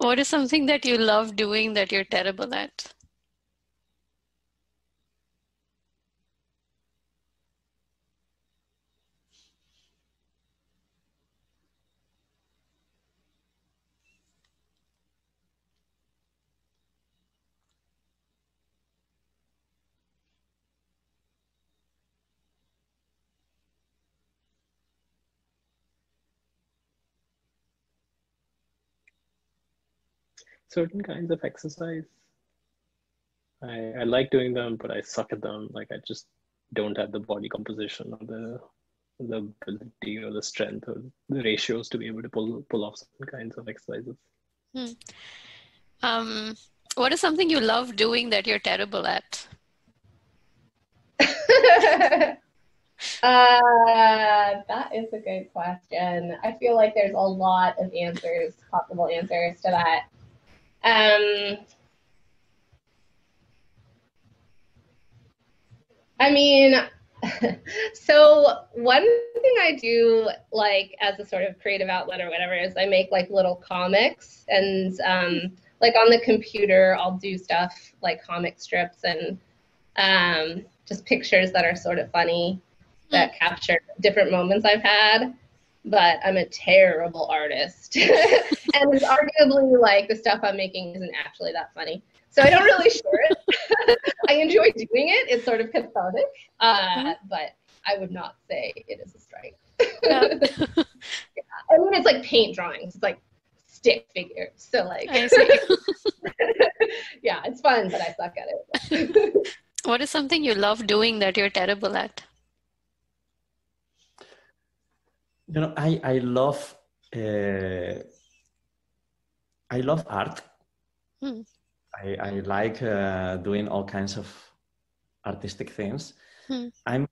What is something that you love doing that you're terrible at? Certain kinds of exercise. I like doing them, but I suck at them. Like I just don't have the body composition or the ability or the strength or the ratios to be able to pull off certain kinds of exercises. Hmm. What is something you love doing that you're terrible at? That is a good question. I feel like there's a lot of answers, possible answers to that. I mean, so one thing I do like as a sort of creative outlet or whatever is I make like little comics and like on the computer I'll do stuff like comic strips and just pictures that are sort of funny that capture different moments I've had. But I'm a terrible artist. And it's arguably like the stuff I'm making isn't actually that funny. So I don't really share it. I enjoy doing it. It's sort of cathartic. But I would not say it is a strength. Yeah. I mean, it's like paint drawings. It's like stick figures. So like, yeah, it's fun, but I suck at it. What is something you love doing that you're terrible at? You know, I love art. I like doing all kinds of artistic things. I'm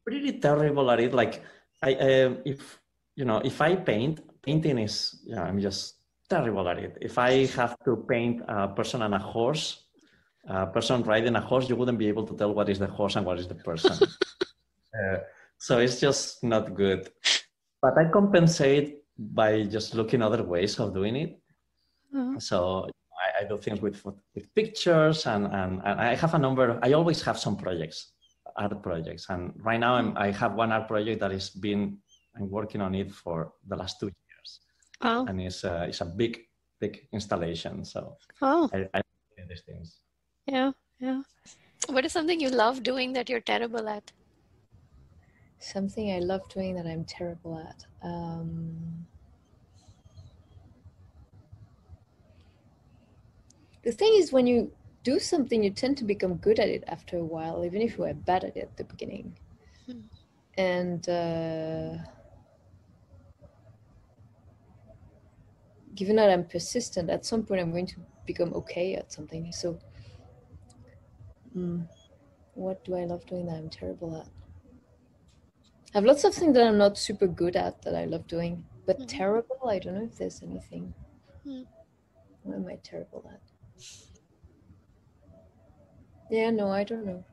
pretty terrible at it. Like if I painting is, I'm just terrible at it. If I have to paint a person and a horse, a person riding a horse, you wouldn't be able to tell what is the horse and what is the person. So it's just not good. But I compensate by just looking other ways of doing it. So I do things with pictures and I have a number. I always have some projects, art projects. And right now I have one art project that I'm working on it for the last 2 years. Oh. And it's a big installation. So I do these things. Yeah. What is something you love doing that you're terrible at? Something I love doing that I'm terrible at. The thing is, when you do something, you tend to become good at it after a while, even if you were bad at it at the beginning. And given that I'm persistent, at some point I'm going to become okay at something. So what do I love doing that I'm terrible at? I have lots of things that I'm not super good at that I love doing, but terrible, I don't know if there's anything. What am I terrible at? Yeah, no, I don't know.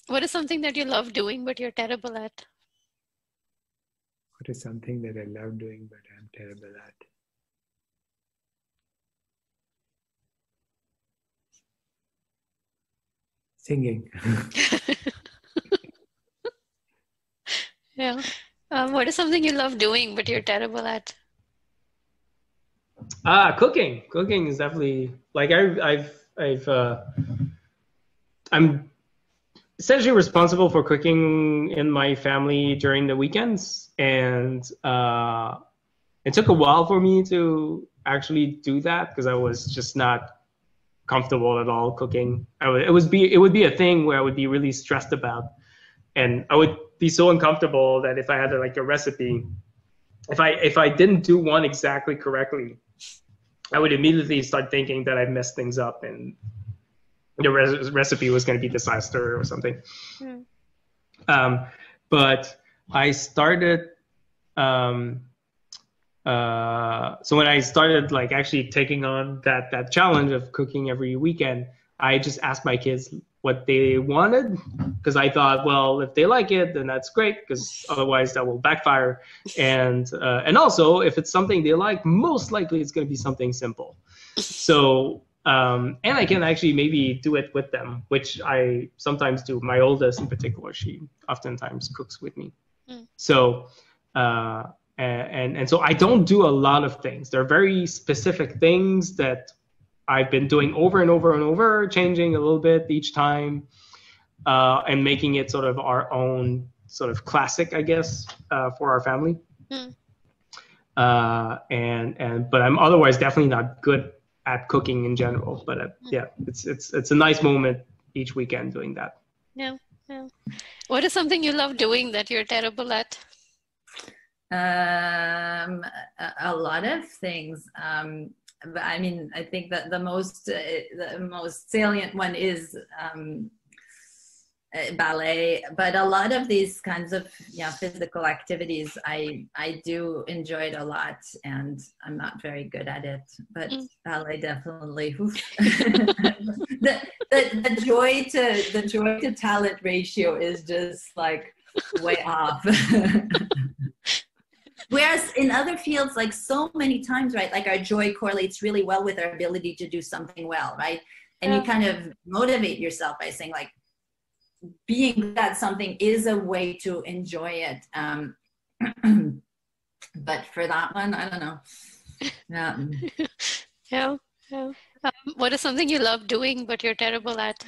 What is something that you love doing but you're terrible at? What is something that I love doing but I'm terrible at? Singing. Yeah. What is something you love doing but you're terrible at? Cooking. Cooking is definitely like I'm essentially responsible for cooking in my family during the weekends, and it took a while for me to actually do that because I was just not comfortable at all cooking. It would be a thing where I would be really stressed about, and I would be so uncomfortable that if I had like a recipe, if I didn't do one exactly correctly, I would immediately start thinking that I messed things up and the recipe was going to be a disaster or something. But I started, so when I started like actually taking on that challenge of cooking every weekend, I just asked my kids what they wanted, because I thought, well, if they like it, then that's great, because otherwise that will backfire. And also, if it's something they like, most likely it's going to be something simple. So, and I can actually maybe do it with them, which I sometimes do. My oldest in particular, she oftentimes cooks with me. So, and so I don't do a lot of things. There are very specific things that I've been doing over and over and over, changing a little bit each time, and making it sort of our own sort of classic, I guess, for our family. But I'm otherwise definitely not good at cooking in general. But yeah, it's a nice moment each weekend doing that. Yeah. What is something you love doing that you're terrible at? A lot of things. But I mean, I think that the most salient one is ballet. But a lot of these kinds of physical activities, I do enjoy it a lot, and I'm not very good at it. But ballet definitely. the joy to talent ratio is just like way off. Whereas in other fields, like so many times, right, like our joy correlates really well with our ability to do something well, right? And you kind of motivate yourself by saying, like, being good at something is a way to enjoy it. But for that one, I don't know. Yeah. What is something you love doing but you're terrible at?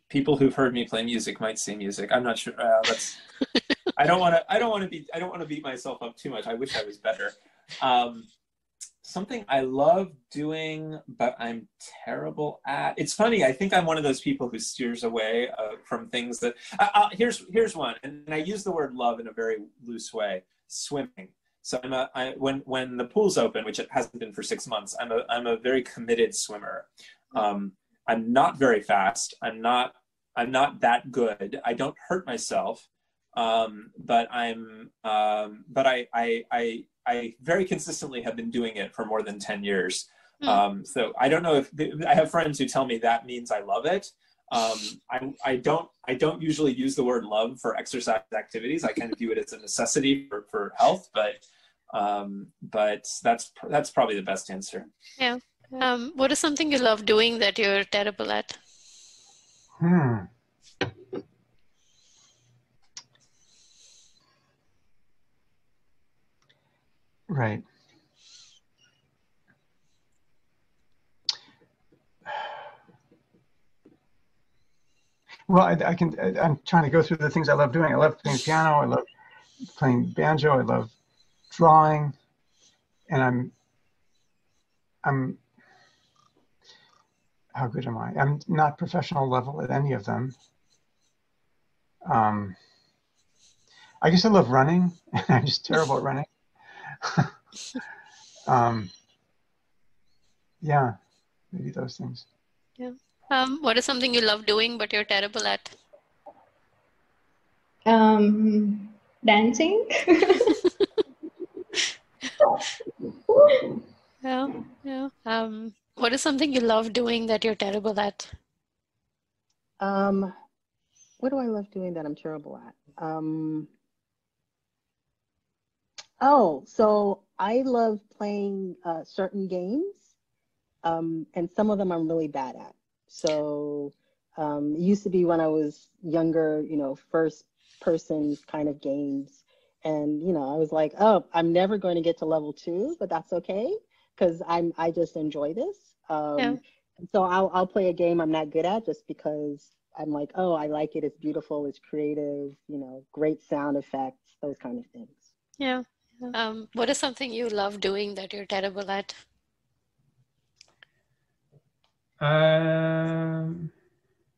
People who've heard me play music might say music. I'm not sure. I don't want to beat myself up too much. I wish I was better. Something I love doing, but I'm terrible at. It's funny. I think I'm one of those people who steers away from things that. Here's one, and I use the word love in a very loose way. Swimming. So when the pool's open, which it hasn't been for 6 months, I'm a very committed swimmer. I'm not very fast. I'm not that good. I don't hurt myself, but I very consistently have been doing it for more than 10 years. So I don't know if I have friends who tell me that means I love it. I don't usually use the word love for exercise activities. I kind of view it as a necessity for health, but that's probably the best answer. Yeah. What is something you love doing that you're terrible at? Right. Well, I'm trying to go through the things I love doing. I love playing piano. I love playing banjo. I love drawing. And I'm how good am I? I'm not professional level at any of them. I guess I love running. I'm just terrible at running. Yeah, maybe those things. Yeah. What is something you love doing but you're terrible at? Dancing. Yeah. What is something you love doing that you're terrible at? What do I love doing that I'm terrible at? So I love playing certain games, and some of them I'm really bad at. So it used to be when I was younger, first person kind of games. And, I was like, oh, I'm never going to get to level 2, but that's okay, because I just enjoy this. And so I'll play a game I'm not good at just because I'm like, oh, I like it. It's beautiful. It's creative, great sound effects, those kind of things. Yeah. What is something you love doing that you're terrible at? I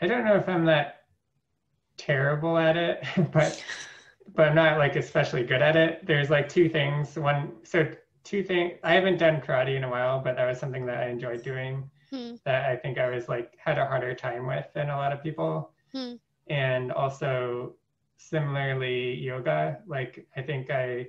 don't know if I'm that terrible at it, but but I'm not like especially good at it. There's like two things. Two things. I haven't done karate in a while, but that was something that I enjoyed doing. That I think I was like had a harder time with than a lot of people. And also similarly yoga, like I think I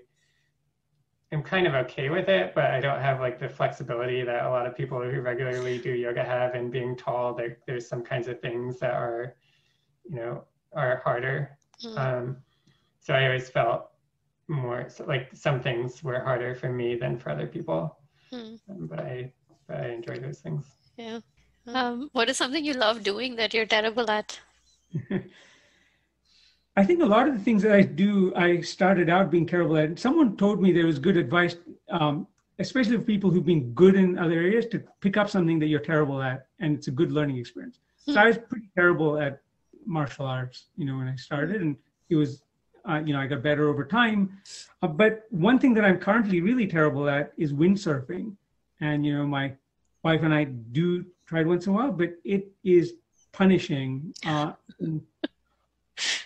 am kind of okay with it, but I don't have like the flexibility that a lot of people who regularly do yoga have. And being tall, there's some kinds of things that are, are harder. So I always felt more like some things were harder for me than for other people. But I enjoy those things. Yeah. What is something you love doing that you're terrible at? I think a lot of the things that I do, I started out being terrible at. Someone told me there was good advice, especially for people who've been good in other areas, to pick up something that you're terrible at, and it's a good learning experience. So I was pretty terrible at martial arts, when I started, and it was, I got better over time. But one thing that I'm currently really terrible at is windsurfing. And, my wife and I do try it once in a while, but it is punishing in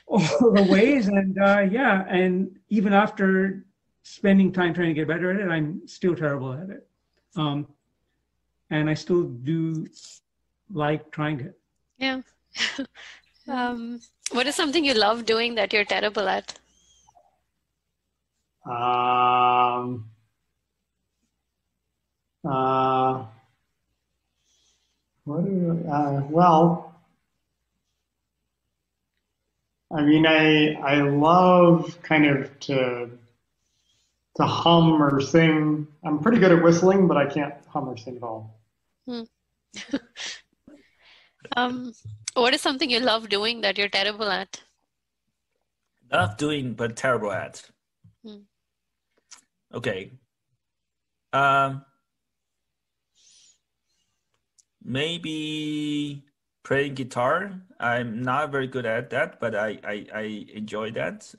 all the ways. And and even after spending time trying to get better at it, I'm still terrible at it. And I still do like trying it. Yeah. What is something you love doing that you're terrible at? Well, I mean, I love kind of to hum or sing. I'm pretty good at whistling, but I can't hum or sing at all. What is something you love doing that you're terrible at? Love doing, but terrible at. Okay. Maybe playing guitar. I'm not very good at that, but I enjoy that.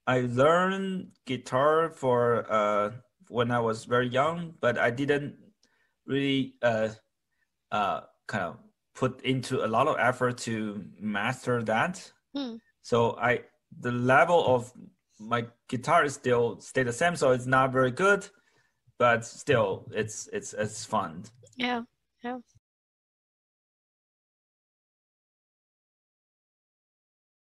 I learned guitar for when I was very young, but I didn't really kind of put into a lot of effort to master that. So the level of my guitar is still stay the same, so it's not very good, but still it's fun. Yeah.